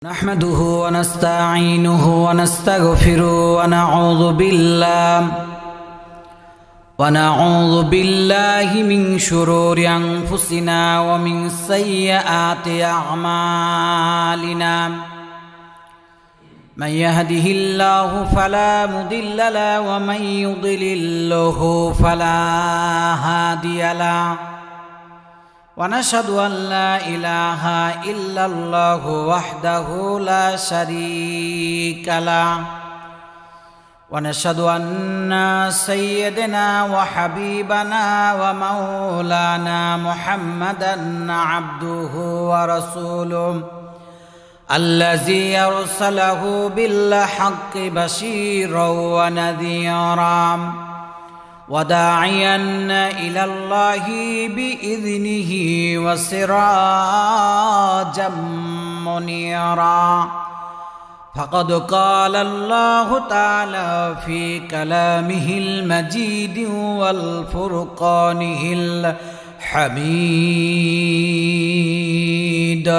نحمده ونستعينه ونستغفره ونعوذ بالله من شرور أنفسنا ومن سيئات أعمالنا من يهده الله فلا مضل له ومن يضلله فلا هادي له ونشهد أن لا إله إلا الله وحده لا شريك له ونشهد أن سيدنا وحبيبنا ومولانا محمدا عبده ورسوله الذي أرسله بالحق بشيرا ونذيرا وداعيا إلى الله بإذنه وسراجا منيرا فقد قال الله تعالى في كلامه المجيد والفرقانه الحميد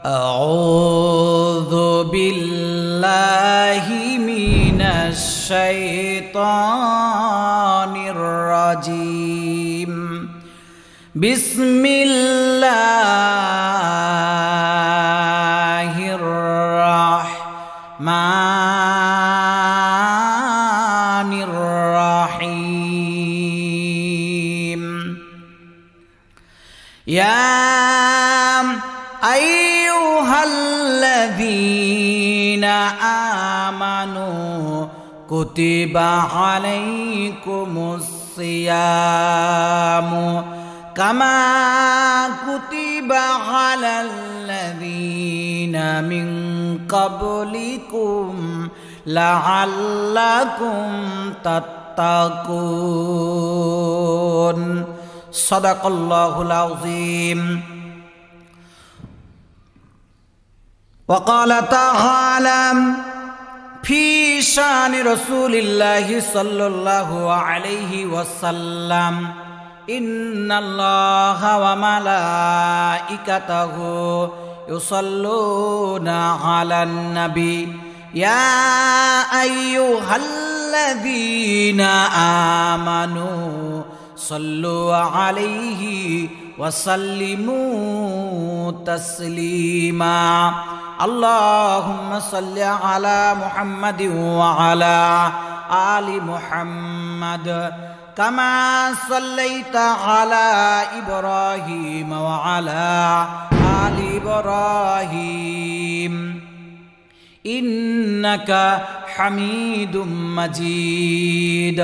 أعوذ بالله من الشيطان الرجيم بسم الله الرحمن الرحيم يا أيها الذين آمنوا كتب عليكم الصيام كما كتب على الذين من قبلكم لعلكم تتقون صدق الله العظيم وقال تعالى في شان رسول الله صلى الله عليه وسلم إن الله وملائكته يصلون على النبي يا أيها الذين آمنوا صلوا عليه وسلموا تسليما اللهم صل على محمد وعلى آل محمد كما صليت على إبراهيم وعلى آل إبراهيم إنك حميد مجيد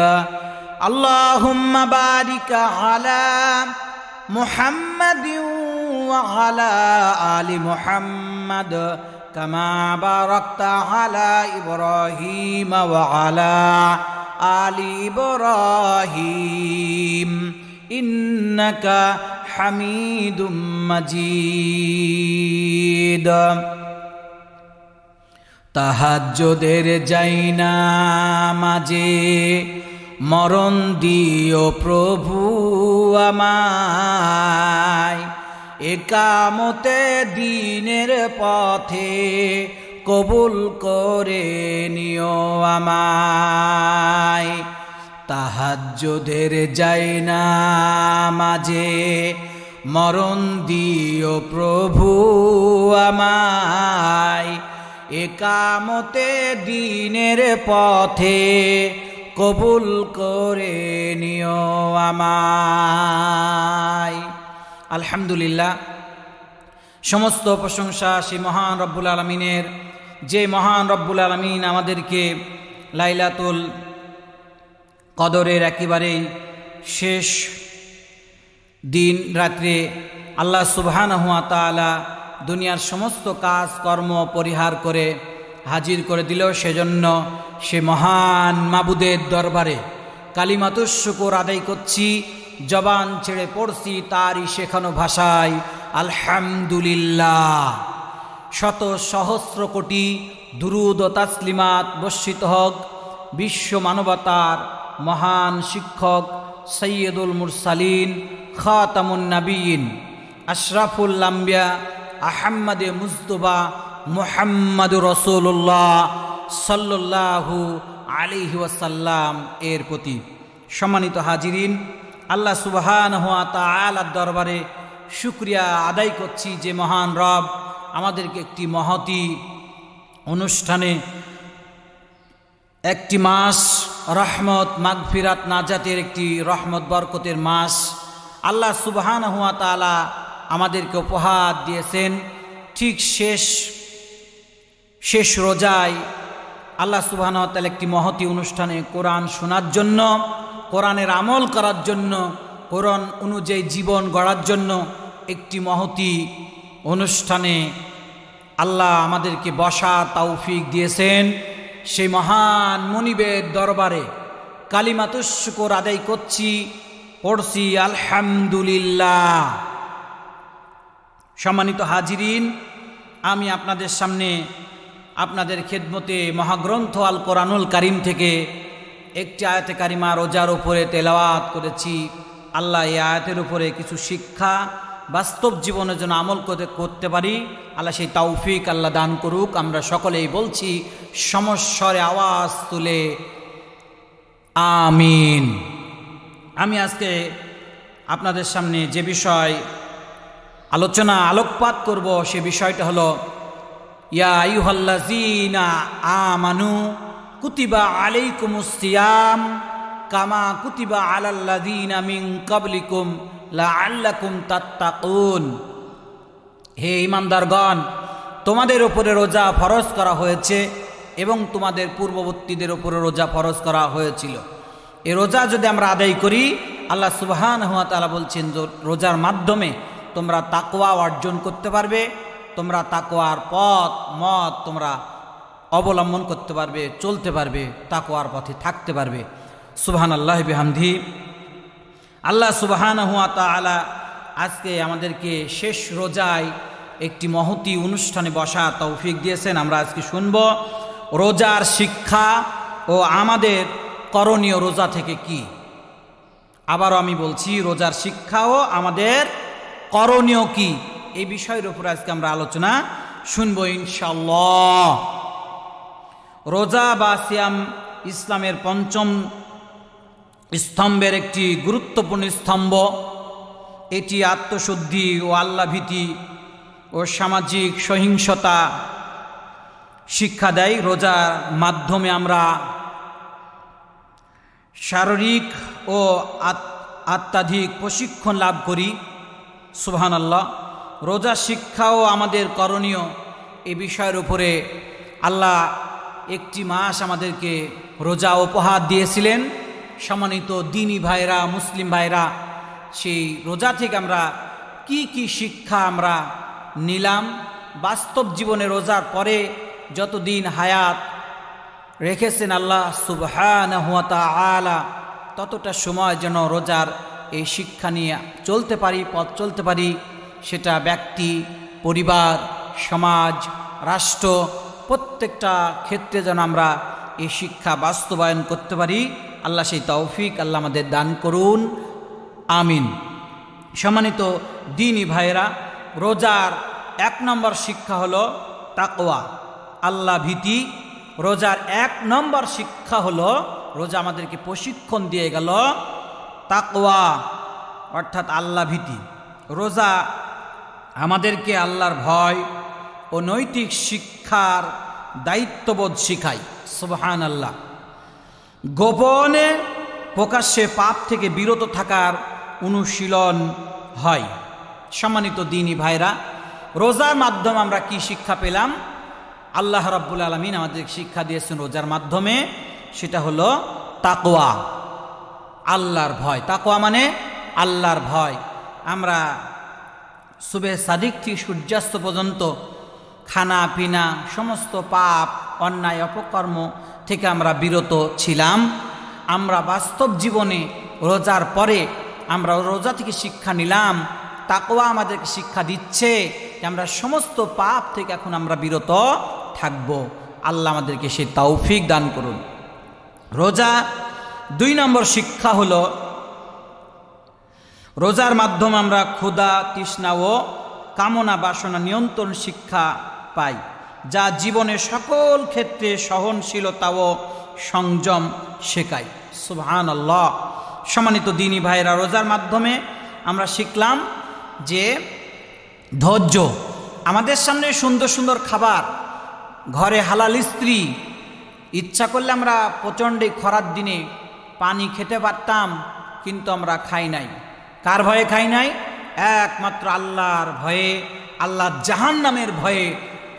اللهم بارك على محمد وعلى آل محمد كما باركت على إبراهيم وعلى آل إبراهيم إنك حميد مجيد তাহাজ্জুদের যাইনা মাঝে মরণ দিও প্রভু আমায় একামতে দিনের পথে কবুল করে নিও আমায় তাহাজ্জুদের যাইনা মাঝে মরণ দিও প্রভু আমায় একামতে দিনের পথে কবুল করে নিও আমায় আলহামদুলিল্লাহ সমস্ত প্রশংসা সেই মহান রব্বুল আলামিনের যে মহান রব্বুল আলামিন আমাদেরকে লাইলাতুল কদরের একেবারেই শেষ দিন রাত্রে আল্লাহ সুবহানাহু ওয়া তাআলা দুনিয়ার সমস্ত কাজ কর্ম পরিহার করে হাজির করে দিল সেজন্য সে মহান মাবুদের দরবারে কালিমাতুশ শুকর আদায় করছি জবান ছেড়ে পড়ছি তারই শেখানো ভাষায় আলহামদুলিল্লাহ শত সহস্র কোটি দুরুদ ও তাসলিমাত বর্ষিত হোক বিশ্ব মানবতার মহান শিক্ষক সৈয়দুল মুরসালিন খাতামুন নবীন আশরাফুল আম্বিয়া আহমদে মুজতবা মুহাম্মাদুর রাসূলুল্লাহ সাল্লাল্লাহু আলাইহি ওয়াসাল্লাম এর প্রতি। সম্মানিত হাজিরিন, আল্লাহ সুবহানাহু ওয়া তাআলার দরবারে শুকরিয়া আদায় করছি যে মহান রব আমাদেরকে একটি মহতী অনুষ্ঠানে, একটি মাস রহমত মাগফিরাত নাজাতের একটি রহমত বরকতের মাস আল্লাহ সুবহানাহু ওয়া তাআলা আমাদেরকে উপহার দিয়েছেন। ঠিক শেষ রোজায় আল্লাহ সুবহানাহু ওয়া তাআলা একটি মহতী অনুষ্ঠানে কোরআন শোনার জন্য, কোরআনের আমল করার জন্য, কোরআন অনুযায়ী জীবন গড়ার জন্য একটি মহতী অনুষ্ঠানে আল্লাহ আমাদেরকে বসার তৌফিক দিয়েছেন। সেই মহান মনিবের দরবারে কালিমাতুশ শুকর আদায় করছি, পড়ছি আলহামদুলিল্লাহ। সম্মানিত হাজিরিন, আমি আপনাদের সামনে আপনাদের খেদমতে মহাগ্রন্থ আল কোরআনুল কারীম থেকে একটি আয়াতে কারিমা রোজার উপরে তেলাওয়াত করেছি। আল্লাহ এই আয়াতের উপরে কিছু শিক্ষা বাস্তব জীবনের জন্য আমল করতে পারি, আল্লাহ সেই তৌফিক আল্লাহ দান করুক। আমরা সকলেই বলছি সমস্বরে আওয়াজ তুলে আমিন। আমি আজকে আপনাদের সামনে যে বিষয় আলোকপাত করব সে বিষয়টা হলো ইয়া আইয়ুহাল্লাযীনা আমানু কুতিবা আলাইকুমুস সিয়াম কামা কুতিবা আলাল্লাযীনা মিন ক্বাবলিকুম লাআল্লাকুম তাত্তাকুন। হে ঈমানদারগণ, তোমাদের উপরে রোজা ফরজ করা হয়েছে এবং তোমাদের পূর্ববর্তীদের উপরে রোজা ফরজ করা হয়েছিল। এই রোজা যদি আমরা আদায় করি, আল্লাহ সুবহানাহু ওয়া তাআলা বলছেন রোজার মাধ্যমে তোমরা তাকওয়া অর্জন করতে পারবে, তোমরা তাকওয়ার মত তোমরা অবলম্বন করতে পারবে, চলতে পারবে, তাকওয়ার পথে থাকতে পারবে। সুবহানাল্লাহি বিহামদিহি। আল্লাহ সুবহানাহু ওয়া তাআলা আজকে আমাদেরকে শেষ রোজায় একটি মহতী অনুষ্ঠানে বসার তৌফিক দিয়েছেন। আমরা আজকে শুনব রোজার শিক্ষা ও আমাদের করণীয় রোজা থেকে কি। আবারও আমি বলছি, রোজার শিক্ষা ও আমাদের করণীয় কি, এই বিষয়ের উপর আজকে আমরা আলোচনা শুনবো ইনশাআল্লাহ। রোজা বা সিয়াম ইসলামের পঞ্চম স্তম্ভের একটি গুরুত্বপূর্ণ স্তম্ভ। এটি আত্মশুদ্ধি ও আল্লাহ ভীতি ও সামাজিক সহিংসতা শিক্ষা দেয়। রোজার মাধ্যমে আমরা শারীরিক ও আত্মাধিক প্রশিক্ষণ লাভ করি। সুবহানাল্লাহ। রোজা শিক্ষা ও আমাদের করণীয় এই বিষয়ের উপরে আল্লাহ একটি মাস আমাদেরকে রোজা উপহার দিয়েছিলেন। সম্মানিত দিনী ভাইরা, মুসলিম ভাইরা, সেই রোজা থেকে আমরা কি শিক্ষা আমরা নিলাম, বাস্তব জীবনে রোজার পরে যতদিন হায়াত রেখেছেন আল্লাহ সুবহানাহু ওয়া তাআলা, ততটা সময় যেন রোজার এই শিক্ষা নিয়ে পথ চলতে পারি। সেটা ব্যক্তি, পরিবার, সমাজ, রাষ্ট্র, প্রত্যেকটা ক্ষেত্রে যেন আমরা এই শিক্ষা বাস্তবায়ন করতে পারি। আল্লাহ সেই তৌফিক আল্লাহ আমাদের দান করুন, আমিন। সম্মানিত দ্বীনি ভাইরা, রোজার 1 নম্বর শিক্ষা হলো তাকওয়া, আল্লাহ ভীতি। রোজার 1 নম্বর শিক্ষা হলো, রোজা আমাদেরকে প্রশিক্ষণ দিয়ে গেল তাকওয়া অর্থাৎ আল্লাহ ভীতি। রোজা আমাদেরকে আল্লাহর ভয় ও নৈতিক শিক্ষার দায়িত্ববোধ শিখায়। সুবহানাল্লাহ। গোপনে প্রকাশ্যে পাপ থেকে বিরত থাকার অনুশীলন হয়। সম্মানিত দ্বীনি ভাইরা, রোজার মাধ্যমে আমরা কি শিক্ষা পেলাম? আল্লাহ রাব্বুল আলামিন আমাদের শিক্ষা দিয়েছেন রোজার মাধ্যমে, সেটা হলো তাকওয়া, আল্লাহর ভয়। তাকওয়া মানে আল্লাহর ভয়। আমরা সুবহে সাদিক থেকে সূর্যাস্ত পর্যন্ত খানা পিনা সমস্ত পাপ অন্যায় অপকর্ম থেকে আমরা বিরত ছিলাম। আমরা বাস্তব জীবনে রোজার পরে আমরা রোজা থেকে শিক্ষা নিলাম, তাকওয়া আমাদেরকে শিক্ষা দিচ্ছে যে আমরা সমস্ত পাপ থেকে এখন আমরা বিরত থাকব। আল্লাহ আমাদেরকে সেই তৌফিক দান করুন। রোজা 2 নম্বর শিক্ষা হলো, রোজার মাধ্যমে আমরা ক্ষুধা, তৃষ্ণা ও কামনা বাসনা নিয়ন্ত্রণ শিক্ষা পাই। যা জীবনে সকল ক্ষেত্রে সহনশীলতা ও সংযম শেখায়। সুবহানাল্লাহ। সম্মানিত দ্বীনী ভাইরা, রোজার মাধ্যমে আমরা শিখলাম যে ধৈর্য। আমাদের সামনে সুন্দর সুন্দর খাবার, ঘরে হালাল স্ত্রী, ইচ্ছা করলে আমরা প্রচণ্ড খরার দিনে পানি খেতে পারতাম, কিন্তু আমরা খাই নাই। কার ভয়ে খাই নাই? একমাত্র আল্লাহর ভয়ে, আল্লাহর জাহান্নামের ভয়ে।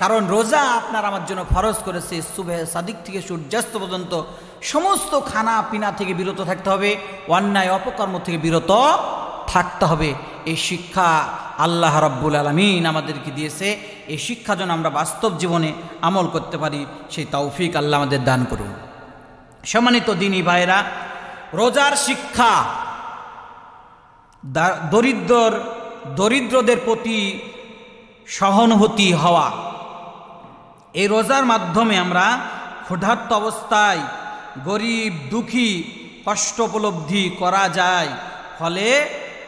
কারণ রোজা আপনার আমার জন্য ফরজ করেছে সুবহে সাদিক থেকে সূর্যাস্ত পর্যন্ত সমস্ত খানা পিনা থেকে বিরত থাকতে হবে, অন্যায় অপকর্ম থেকে বিরত থাকতে হবে। এই শিক্ষা আল্লাহ রাব্বুল আলামিন আমাদেরকে দিয়েছে। এই শিক্ষা যেন আমরা বাস্তব জীবনে আমল করতে পারি, সেই তৌফিক আল্লাহ আমাদের দান করুন। সম্মানিত দ্বীনী ভাইরা, রোজার শিক্ষা দরিদ্রদের প্রতি সহানুভূতি হওয়া। এই রোজার মাধ্যমে আমরা ক্ষুধার্ত অবস্থায় গরিব দুঃখী কষ্ট উপলব্ধি করা যায়, ফলে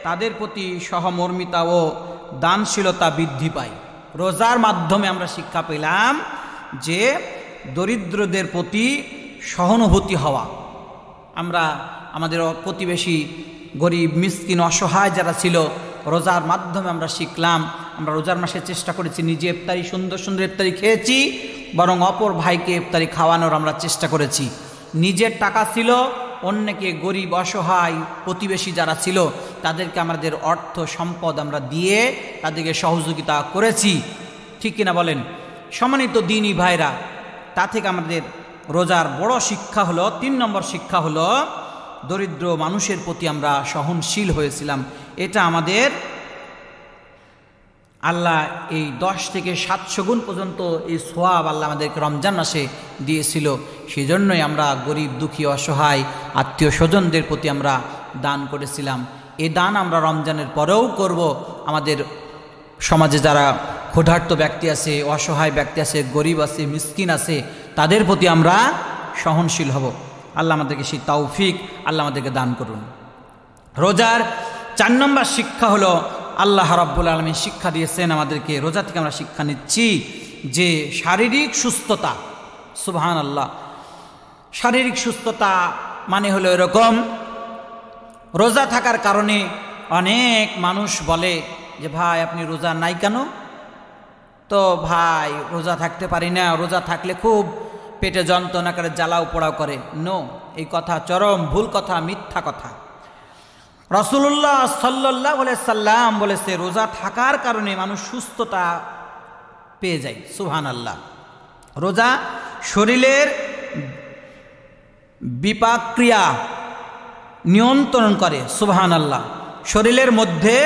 তাদের প্রতি সহমর্মিতা ও দানশীলতা বৃদ্ধি পায়। রোজার মাধ্যমে আমরা শিক্ষা পেলাম যে দরিদ্রদের প্রতি সহানুভূতি হওয়া। আমরা আমাদের প্রতিবেশী গরিব মিসকিন অসহায় যারা ছিল, রোজার মাধ্যমে আমরা শিখলাম। আমরা রোজার মাসে চেষ্টা করেছি নিজে ইফতারি, সুন্দর সুন্দর ইফতারি খেয়েছি, বরং অপর ভাইকে ইফতারি খাওয়ানোর আমরা চেষ্টা করেছি। নিজের টাকা ছিল, অন্যকে গরিব অসহায় প্রতিবেশী যারা ছিল তাদেরকে আমাদের অর্থ সম্পদ আমরা দিয়ে তাদেরকে সহযোগিতা করেছি। ঠিক কিনা বলেন? সম্মানিত দ্বীনী ভাইরা, তা থেকে আমাদের রোজার বড় শিক্ষা হলো, 3 নম্বর শিক্ষা হলো দরিদ্র মানুষের প্রতি আমরা সহনশীল হয়েছিলাম। এটা আমাদের আল্লাহ এই 10 থেকে 700 গুণ পর্যন্ত এই সোয়াব আল্লাহ আমাদেরকে রমজান মাসে দিয়েছিল। সেই জন্যই আমরা গরিব দুঃখী অসহায় আত্মীয় স্বজনদের প্রতি আমরা দান করেছিলাম। এই দান আমরা রমজানের পরেও করব। আমাদের সমাজে যারা ক্ষুধার্ত ব্যক্তি আছে, অসহায় ব্যক্তি আছে, গরিব আছে, মিসকিন আছে, তাদের প্রতি আমরা সহনশীল হব। আল্লাহ আমাদেরকে সেই তৌফিক আল্লাহ আমাদেরকে দান করুন। রোজার 4 নম্বর শিক্ষা হলো, আল্লাহ রাব্বুল আলামিন শিক্ষা দিয়েছেন আমাদেরকে। রোজা থেকে আমরা শিক্ষা নিচ্ছি যে শারীরিক সুস্থতা। সুবহানাল্লাহ। শারীরিক সুস্থতা মানে হলো এরকম, রোজা থাকার কারণে অনেক মানুষ বলে যে ভাই আপনি রোজা নাই কেন? তো ভাই রোজা থাকতে পারি না, রোজা থাকলে খুব পেটে যন্ত্রণা করে, জ্বালাও পোড়াও করে। নো, এই কথা চরম ভুল কথা, মিথ্যা কথা। রাসূলুল্লাহ সাল্লাল্লাহু আলাইহি সাল্লাম বলেছে রোজা থাকার কারণে মানুষ সুস্থতা পেয়ে যায়। সুবহানাল্লাহ। রোজা শরীরের বিপাক ক্রিয়া নিয়ন্ত্রণ করে। সুবহানাল্লাহ। শরীরের মধ্যে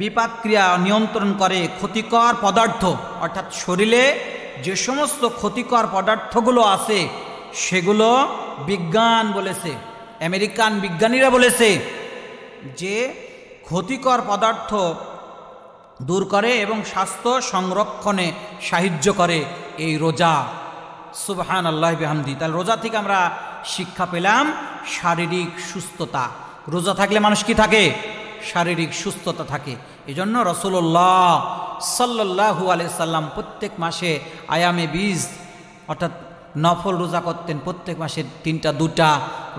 বিপাক ক্রিয়া নিয়ন্ত্রণ করে। ক্ষতিকর পদার্থ, অর্থাৎ শরীরে যে সমস্ত ক্ষতিকর পদার্থগুলো আছে সেগুলো বিজ্ঞান বলেছে, আমেরিকান বিজ্ঞানীরা বলেছে যে ক্ষতিকর পদার্থ দূর করে এবং স্বাস্থ্য সংরক্ষণে সাহায্য করে এই রোজা। সুবহানাল্লাহ বিহামদি। তাহলে রোজা থেকে আমরা শিক্ষা পেলাম শারীরিক সুস্থতা। রোজা থাকলে মানুষ কি থাকে? শারীরিক সুস্থতা থাকে। এজন্য রাসূলুল্লাহ সাল্লাল্লাহু আলাইহি সাল্লাম প্রত্যেক মাসে আয়ামে বীজ অর্থাৎ নফল রোজা করতেন। প্রত্যেক মাসে 3টা 2টা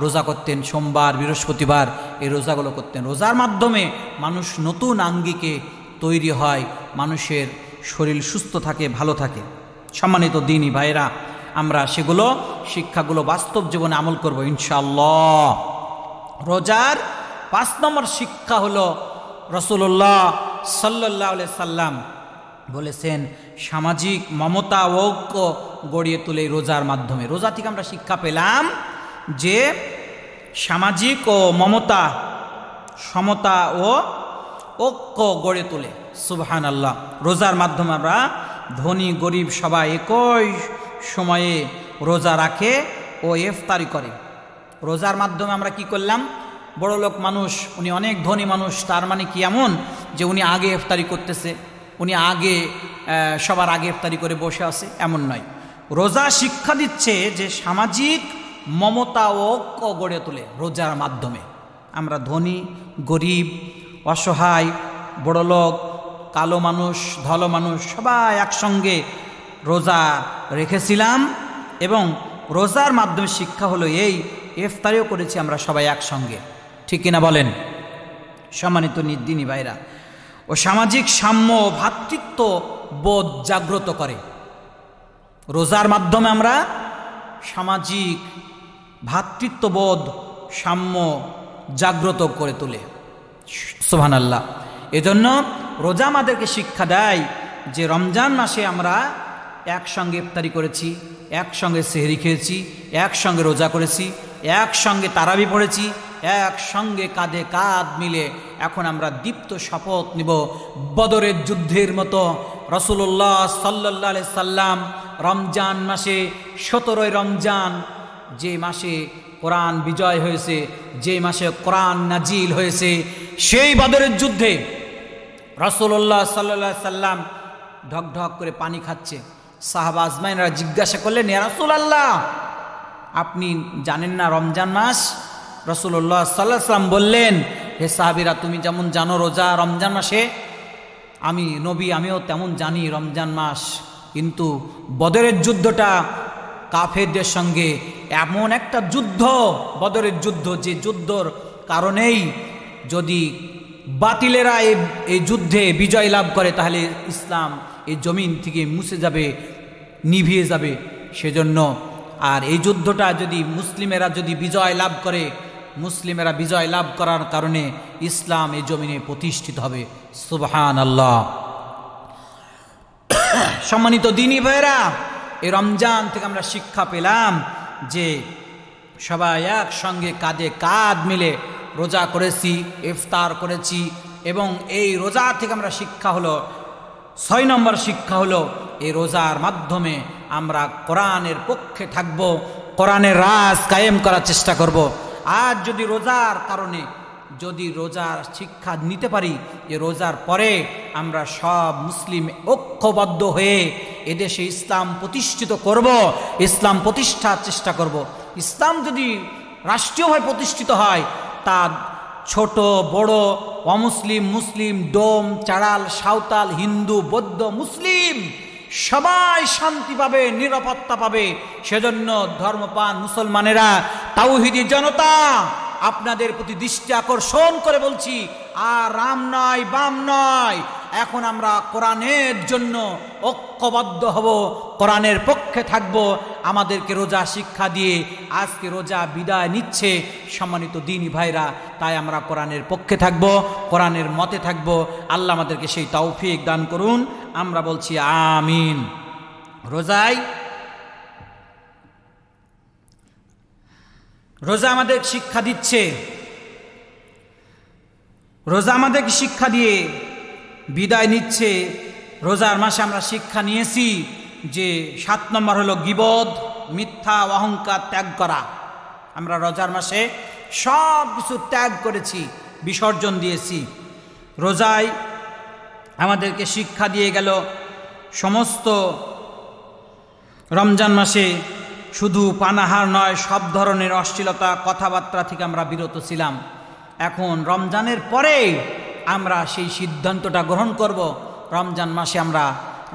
রোজা করতেন, সোমবার বৃহস্পতিবার এই রোজাগুলো করতেন। রোজার মাধ্যমে মানুষ নতুন আঙ্গিকে তৈরি হয়, মানুষের শরীর সুস্থ থাকে, ভালো থাকে। সম্মানিত দ্বীনী ভাইরা, আমরা সেগুলো শিক্ষাগুলো বাস্তব জীবনে আমল করব ইনশাআল্লাহ। রোজার 5 নম্বর শিক্ষা হলো রাসূলুল্লাহ সাল্লাল্লাহু আলাইহি সাল্লাম বলেছেন সামাজিক মমতা ও ঐক্য গড়িয়ে তোলে রোজার মাধ্যমে। রোজা থেকে আমরা শিক্ষা পেলাম যে সামাজিক ও মমতা, সমতা ও ঐক্য গড়ে তোলে। সুবহানাল্লাহ। রোজার মাধ্যমে আমরা ধনী গরিব সবাই একই সময়ে রোজা রাখে ও ইফতারি করে। রোজার মাধ্যমে আমরা কি করলাম? বড় লোক মানুষ, উনি অনেক ধনী মানুষ, তার মানে কি এমন যে উনি আগে ইফতারি করতেছে, উনি আগে সবার আগে ইফতারি করে বসে আছে, এমন নয়। রোজা শিক্ষা দিচ্ছে যে সামাজিক মমতা ও ঐক্য গড়ে তোলে রোজার মাধ্যমে। আমরা ধনী গরিব অসহায় বড়লোক কালো মানুষ ধলো মানুষ সবাই একসঙ্গে রোজা রেখেছিলাম এবং রোজার মাধ্যমে শিক্ষা হলো এই, ইফতারিও করেছি আমরা সবাই একসঙ্গে, ঠিক কিনা বলেন? সম্মানিত দিনী ভাইরা, ও সামাজিক সাম্য ভ্রাতৃত্ব বোধ জাগ্রত করে। রোজার মাধ্যমে আমরা সামাজিক ভ্রাতৃত্ববোধ সাম্য জাগ্রত করে তোলে। সুবহানাল্লাহ। এজন্য রোজা আমাদেরকে শিক্ষা দেয় যে রমজান মাসে আমরা একসঙ্গে ইফতারি করেছি, একসঙ্গে সেহরি খেয়েছি, একসঙ্গে রোজা করেছি, একসঙ্গে তারাবি পড়েছি, একসঙ্গে কাঁধে কাঁধ মিলে এখন আমরা দীপ্ত শপথ নিব বদরের যুদ্ধের মতো। রাসূলুল্লাহ সাল্লাল্লাহু আলাইহি সাল্লাম রমজান মাসে 17 রমজান, যে মাসে কোরআন বিজয় হয়েছে, যে মাসে কোরআন নাজিল হয়েছে, সেই বদরের যুদ্ধে রাসূলুল্লাহ সাল্লাল্লাহু আলাইহি সাল্লাম ঢক ঢক করে পানি খাচ্ছে। সাহাবা আজমাইনরা জিজ্ঞাসা করলেন, ইয়া রাসূলুল্লাহ, আপনি জানেন না রমজান মাস? রাসূলুল্লাহ সাল্লাল্লাহু আলাইহি সাল্লাম বললেন, হে সাহাবীরা, তুমি যেমন জানো রোজা রমজান মাসে, আমি নবী আমিও তেমন জানি রমজান মাস। কিন্তু বদরের যুদ্ধটা কাফেরদের সঙ্গে এমন একটা যুদ্ধ, বদরের যুদ্ধ, যে যুদ্ধর কারণেই যদি বাতিলেরা এই যুদ্ধে বিজয় লাভ করে তাহলে ইসলাম এই জমিন থেকে মুছে যাবে, নিভিয়ে যাবে। সেজন্য আর এই যুদ্ধটা যদি মুসলিমেরা যদি বিজয় লাভ করে, মুসলিমেরা বিজয় লাভ করার কারণে ইসলাম এই জমিনে প্রতিষ্ঠিত হবে। সুবহানাল্লাহ। সম্মানিত দিনী ভাইরা, এই রমজান থেকে আমরা শিক্ষা পেলাম যে সবাই একসঙ্গে কাঁধে কাঁধ মিলে রোজা করেছি, ইফতার করেছি, এবং এই রোজা থেকে আমরা শিক্ষা হলো 6 নম্বর শিক্ষা হলো এই রোজার মাধ্যমে আমরা কোরআনের পক্ষে থাকব, কোরআনের রাজ কায়েম করার চেষ্টা করব। আজ যদি রোজার কারণে যদি রোজার শিক্ষা নিতে পারি যে রোজার পরে আমরা সব মুসলিম ঐক্যবদ্ধ হয়ে এদেশে ইসলাম প্রতিষ্ঠিত করব, ইসলাম প্রতিষ্ঠার চেষ্টা করব। ইসলাম যদি রাষ্ট্রীয়ভাবে প্রতিষ্ঠিত হয়, তা ছোট বড়, অমুসলিম, মুসলিম, ডোম, চাড়াল, সাঁওতাল, হিন্দু, বৌদ্ধ, মুসলিম সবাই শান্তি পাবে, নিরাপত্তা পাবে। সেজন্য ধর্মপ্রাণ মুসলমানেরা, তাওহীদি জনতা, আপনাদের প্রতি দৃষ্টি আকর্ষণ করে বলছি, আর রাম নয়, বাম নয়, এখন আমরা কোরআনের জন্য ঐক্যবদ্ধ হব, কোরআনের পক্ষে থাকব। আমাদেরকে রোজা শিক্ষা দিয়ে আজকে রোজা বিদায় নিচ্ছে। সম্মানিত দিনী ভাইরা, তাই আমরা কোরআনের পক্ষে থাকব, কোরআনের মতে থাকব। আল্লাহ আমাদেরকে সেই তৌফিক দান করুন। আমরা বলছি আমিন। রোজা আমাদের শিক্ষা দিচ্ছে, রোজা আমাদেরকে শিক্ষা দিয়ে বিদায় নিচ্ছে। রোজার মাসে আমরা শিক্ষা নিয়েছি যে 7 নম্বর হলো গীবত, মিথ্যা, অহংকার ত্যাগ করা। আমরা রোজার মাসে সব কিছু ত্যাগ করেছি, বিসর্জন দিয়েছি। রোজায় আমাদেরকে শিক্ষা দিয়ে গেল সমস্ত রমজান মাসে শুধু পানাহার নয়, সব ধরনের অশ্লীলতা কথাবার্তা থেকে আমরা বিরত ছিলাম। এখন রমজানের পরে আমরা সেই সিদ্ধান্তটা গ্রহণ করব। রমজান মাসে আমরা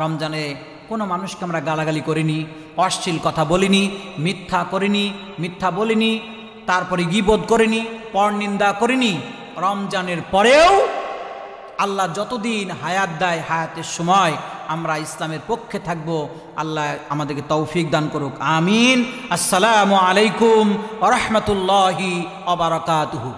রমজানে কোনো মানুষকে আমরা গালাগালি করিনি, অশ্লীল কথা বলিনি, মিথ্যা বলিনি, তারপরে গীবত করিনি, পরনিন্দা করিনি। রমজানের পরেও আল্লাহ যতদিন হায়াত দেয়, হায়াতের সময় আমরা ইসলামের পক্ষে থাকব। আল্লাহ আমাদেরকে তৌফিক দান করুক। আমিন। আসসালামু আলাইকুম ওয়া রাহমাতুল্লাহি ওয়া বারাকাতুহু।